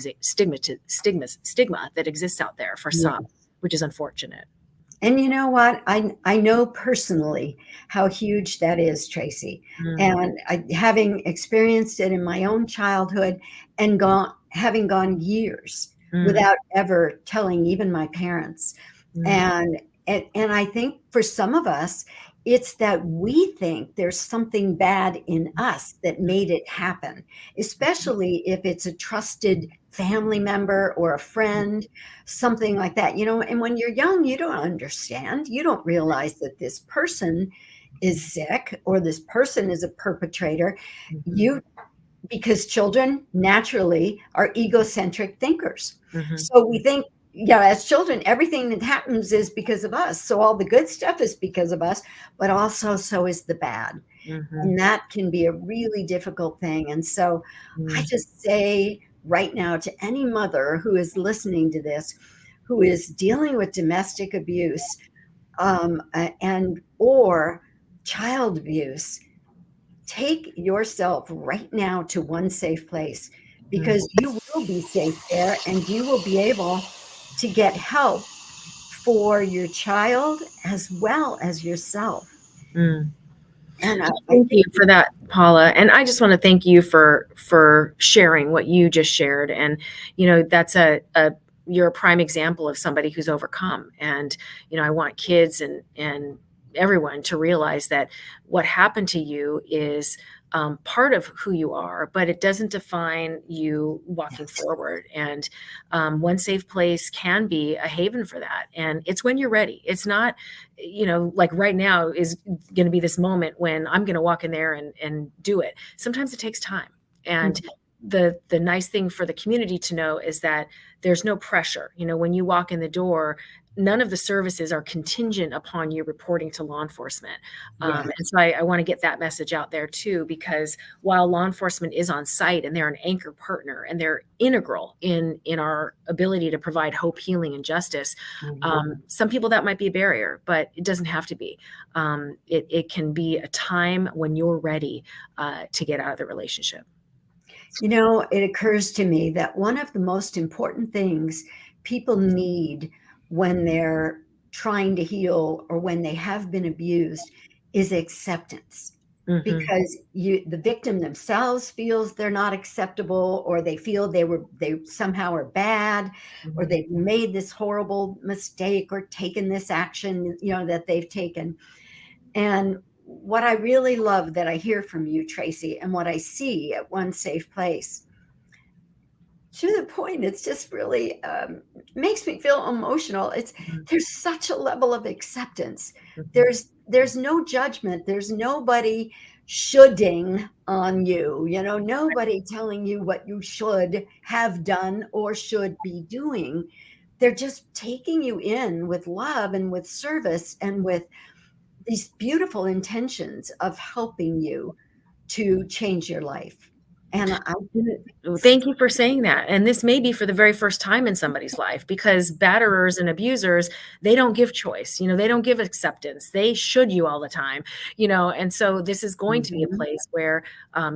that exists out there for some, which is unfortunate. And you know what? I know personally how huge that is, Tracy. And having experienced it in my own childhood and having gone years without ever telling even my parents. And I think for some of us, it's that we think there's something bad in us that made it happen, especially if it's a trusted family member or a friend, something like that. And when you're young, you don't understand. You don't realize that this person is sick or this person is a perpetrator. Because children naturally are egocentric thinkers. So we think, as children, everything that happens is because of us. So all the good stuff is because of us, but also so is the bad. And that can be a really difficult thing. And so I just say right now to any mother who is listening to this, who is dealing with domestic abuse and or child abuse, take yourself right now to one safe place, because you will be safe there, and you will be able to get help for your child as well as yourself. And thank you for that, Paula. And I just want to thank you for sharing what you just shared. And that's you're a prime example of somebody who's overcome. And I want kids and everyone to realize that what happened to you is part of who you are, but it doesn't define you walking forward. And one safe place can be a haven for that. And it's when you're ready. It's not, like right now is going to be this moment when I'm going to walk in there and do it. Sometimes it takes time. And the nice thing for the community to know is that there's no pressure. When you walk in the door, none of the services are contingent upon you reporting to law enforcement. And so I want to get that message out there too, because while law enforcement is on site and they're an anchor partner and they're integral in our ability to provide hope, healing, and justice, some people that might be a barrier, but it doesn't have to be. It can be a time when you're ready to get out of the relationship. It occurs to me that one of the most important things people need when they're trying to heal or when they have been abused is acceptance. Because the victim themselves feels they're not acceptable, or they feel they somehow are bad, or they've made this horrible mistake or taken this action, that they've taken. And what I really love that I hear from you, Tracy, and what I see at One Safe Place to the point. It's just really makes me feel emotional. There's such a level of acceptance. There's no judgment. There's nobody shoulding on you, nobody telling you what you should have done or should be doing. They're just taking you in with love and with service and with these beautiful intentions of helping you to change your life. And Thank you for saying that. And this may be for the very first time in somebody's life, because batterers and abusers, they don't give choice. They don't give acceptance. They should you all the time, and so this is going to be a place where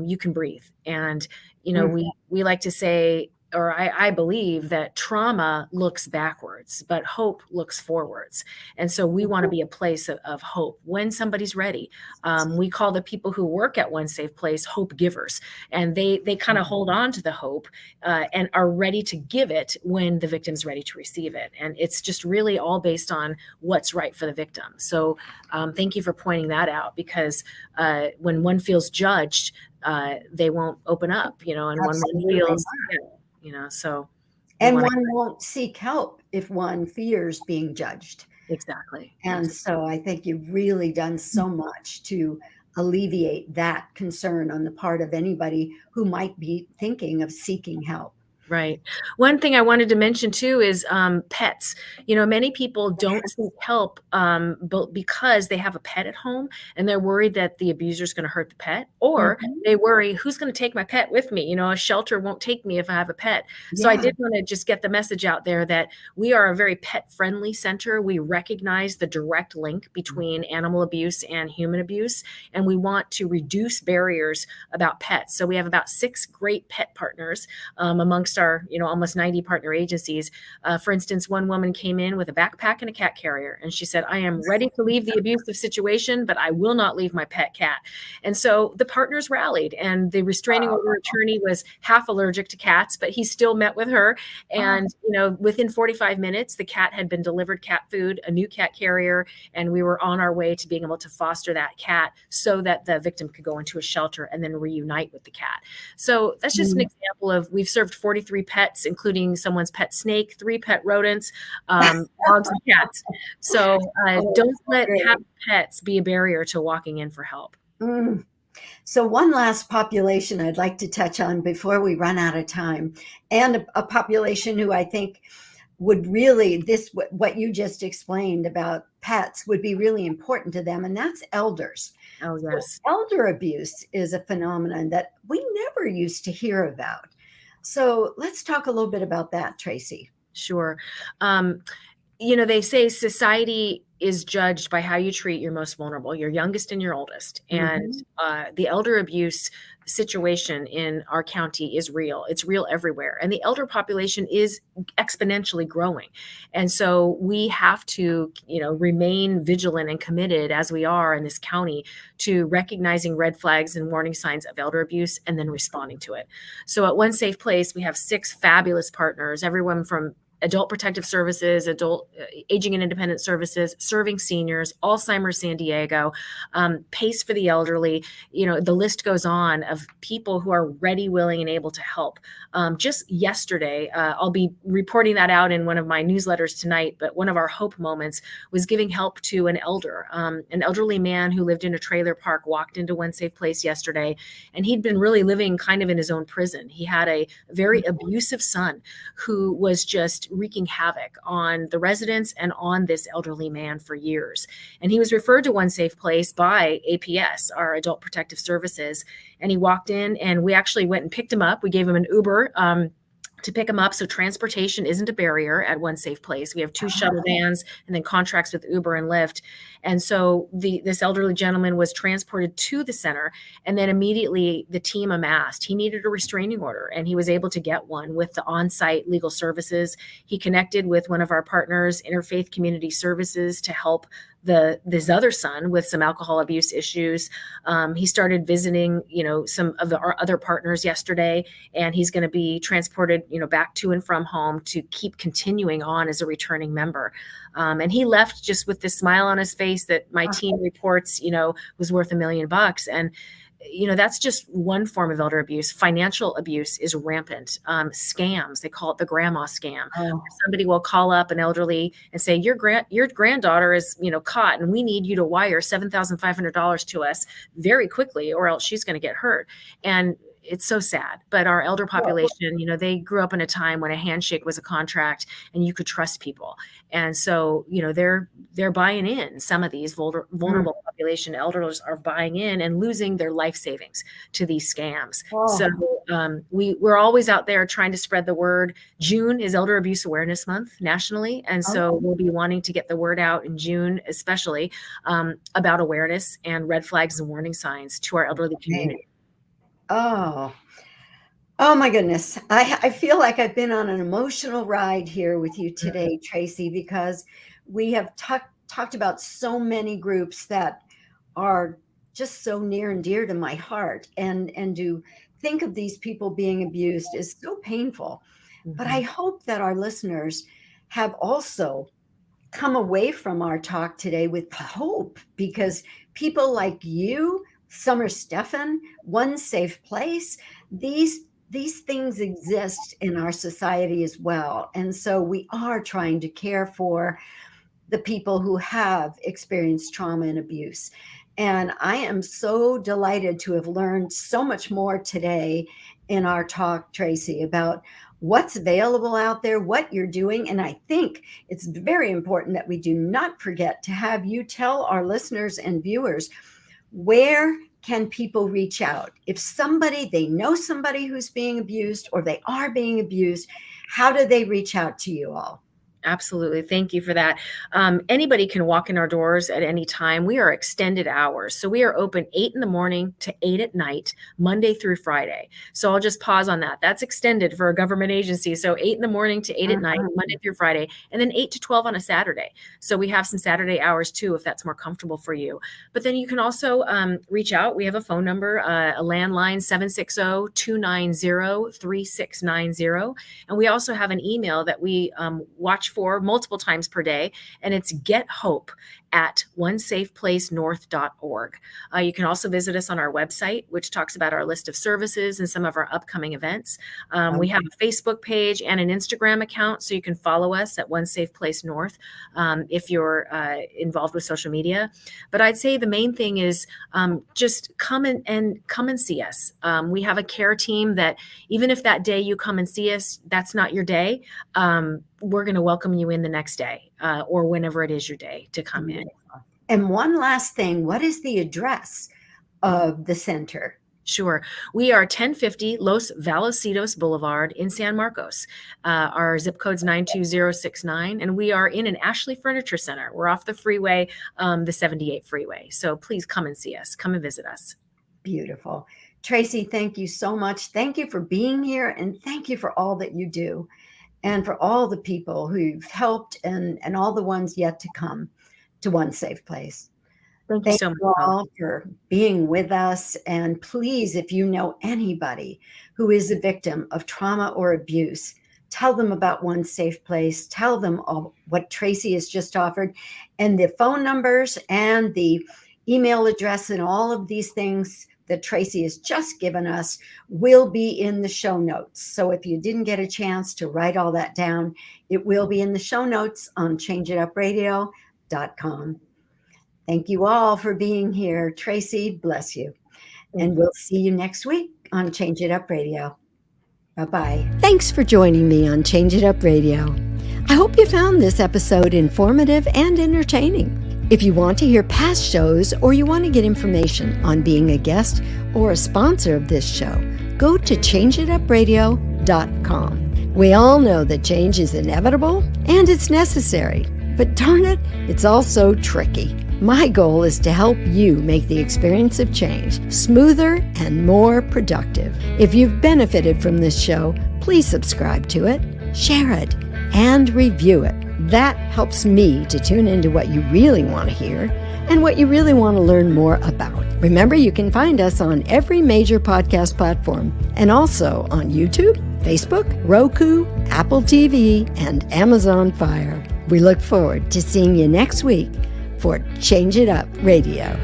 you can breathe. And, we like to say, or I believe that trauma looks backwards, but hope looks forwards. And so we want to be a place of hope when somebody's ready. We call the people who work at One Safe Place hope givers, and they kind of hold on to the hope and are ready to give it when the victim's ready to receive it. And it's just really all based on what's right for the victim. So thank you for pointing that out, because when one feels judged, they won't open up, and Absolutely. when one feels, so. And one won't seek help if one fears being judged. Exactly. And so I think you've really done so much to alleviate that concern on the part of anybody who might be thinking of seeking help. Right. One thing I wanted to mention too is pets. Many people don't seek help but because they have a pet at home and they're worried that the abuser is going to hurt the pet, or they worry, who's going to take my pet with me? A shelter won't take me if I have a pet. So I did want to just get the message out there that we are a very pet friendly center. We recognize the direct link between animal abuse and human abuse, and we want to reduce barriers about pets. So we have about 6 great pet partners amongst our almost 90 partner agencies. For instance, one woman came in with a backpack and a cat carrier, and she said, I am ready to leave the abusive situation, but I will not leave my pet cat. And so the partners rallied, and the restraining order attorney was half allergic to cats, but he still met with her. And within 45 minutes, the cat had been delivered cat food, a new cat carrier, and we were on our way to being able to foster that cat so that the victim could go into a shelter and then reunite with the cat. So that's just an example of, we've served 43 pets, including someone's pet snake, 3 pet rodents, dogs and cats. So don't let having pets be a barrier to walking in for help. So one last population I'd like to touch on before we run out of time, and a population who I think would really, what you just explained about pets would be really important to them, and that's elders. Oh, yes. So elder abuse is a phenomenon that we never used to hear about. So let's talk a little bit about that, Tracy. Sure. They say society is judged by how you treat your most vulnerable, your youngest and your oldest. And the elder abuse situation in our county is real. It's real everywhere. And the elder population is exponentially growing. And so we have to, remain vigilant and committed, as we are in this county, to recognizing red flags and warning signs of elder abuse and then responding to it. So at One Safe Place, we have 6 fabulous partners, everyone from Adult Protective Services, Adult Aging and Independent Services, Serving Seniors, Alzheimer's San Diego, PACE for the elderly. The list goes on of people who are ready, willing, and able to help. Just yesterday, I'll be reporting that out in one of my newsletters tonight, but one of our hope moments was giving help to an elderly man who lived in a trailer park, walked into One Safe Place yesterday, and he'd been really living kind of in his own prison. He had a very abusive son who was just wreaking havoc on the residents and on this elderly man for years. And he was referred to One Safe Place by APS, our Adult Protective Services. And he walked in, and we actually went and picked him up. We gave him an Uber to pick him up. So transportation isn't a barrier at One Safe Place. We have 2 shuttle vans and then contracts with Uber and Lyft. And so this elderly gentleman was transported to the center, and then immediately the team amassed. He needed a restraining order, and he was able to get one with the on-site legal services. He connected with one of our partners, Interfaith Community Services, to help this other son with some alcohol abuse issues. He started visiting, some of our other partners yesterday, and he's going to be transported, back to and from home to keep continuing on as a returning member. And he left just with this smile on his face that my team reports, was worth $1 million. And that's just one form of elder abuse. Financial abuse is rampant. Scams, they call it the grandma scam. Oh, Somebody will call up an elderly and say, your granddaughter is, caught, and we need you to wire $7,500 to us very quickly, or else she's going to get hurt. And it's so sad, but our elder population, they grew up in a time when a handshake was a contract and you could trust people. And so, they're buying in. Some of these vulnerable population elders are buying in and losing their life savings to these scams. Oh. So we're always out there trying to spread the word. June is Elder Abuse Awareness Month nationally. And so we'll be wanting to get the word out in June, especially about awareness and red flags and warning signs to our elderly community. Oh my goodness. I feel like I've been on an emotional ride here with you today, Tracy, because we have talked about so many groups that are just so near and dear to my heart. And to think of these people being abused is so painful. But I hope that our listeners have also come away from our talk today with hope, because people like you, Summer Stephan, One Safe Place, these things exist in our society as well. And so we are trying to care for the people who have experienced trauma and abuse. And I am so delighted to have learned so much more today in our talk, Tracy, about what's available out there, what you're doing. And I think it's very important that we do not forget to have you tell our listeners and viewers, where can people reach out? If they know somebody who's being abused or they are being abused, how do they reach out to you all? Absolutely. Thank you for that. Anybody can walk in our doors at any time. We are extended hours. So we are open 8 a.m. to 8 p.m, Monday through Friday. So I'll just pause on that. That's extended for a government agency. So 8 a.m. to 8 p.m, Monday through Friday, and then 8 to 12 on a Saturday. So we have some Saturday hours too, if that's more comfortable for you. But then you can also reach out. We have a phone number, a landline, 760-290-3690. And we also have an email that we watch for multiple times per day, and it's gethope@onesafeplacenorth.org. You can also visit us on our website, which talks about our list of services and some of our upcoming events. We have a Facebook page and an Instagram account, so you can follow us at One Safe Place North if you're involved with social media. But I'd say the main thing is just come and see us. We have a care team that even if that day you come and see us, that's not your day, we're going to welcome you in the next day or whenever it is your day to come in. And one last thing, what is the address of the center? Sure. We are 1050 Los Vallecillos Boulevard in San Marcos. Our zip code's 92069, and we are in an Ashley Furniture Center. We're off the freeway, the 78 freeway. So please come and see us. Come and visit us. Beautiful. Tracy, thank you so much. Thank you for being here, and thank you for all that you do, and for all the people who've helped and all the ones yet to come to One Safe Place. Thank you so much all for being with us. And please, if you know anybody who is a victim of trauma or abuse, tell them about One Safe Place. Tell them all what Tracy has just offered, and the phone numbers and the email address and all of these things that Tracy has just given us will be in the show notes. So if you didn't get a chance to write all that down, it will be in the show notes on changeitupradio.com. Thank you all for being here. Tracy, bless you. And we'll see you next week on Change It Up Radio. Bye-bye. Thanks for joining me on Change It Up Radio. I hope you found this episode informative and entertaining. If you want to hear past shows or you want to get information on being a guest or a sponsor of this show, go to changeitupradio.com. We all know that change is inevitable and it's necessary, but darn it, it's also tricky. My goal is to help you make the experience of change smoother and more productive. If you've benefited from this show, please subscribe to it, share it, and review it. That helps me to tune into what you really want to hear and what you really want to learn more about. Remember, you can find us on every major podcast platform and also on YouTube, Facebook, Roku, Apple TV, and Amazon Fire. We look forward to seeing you next week for Change It Up Radio.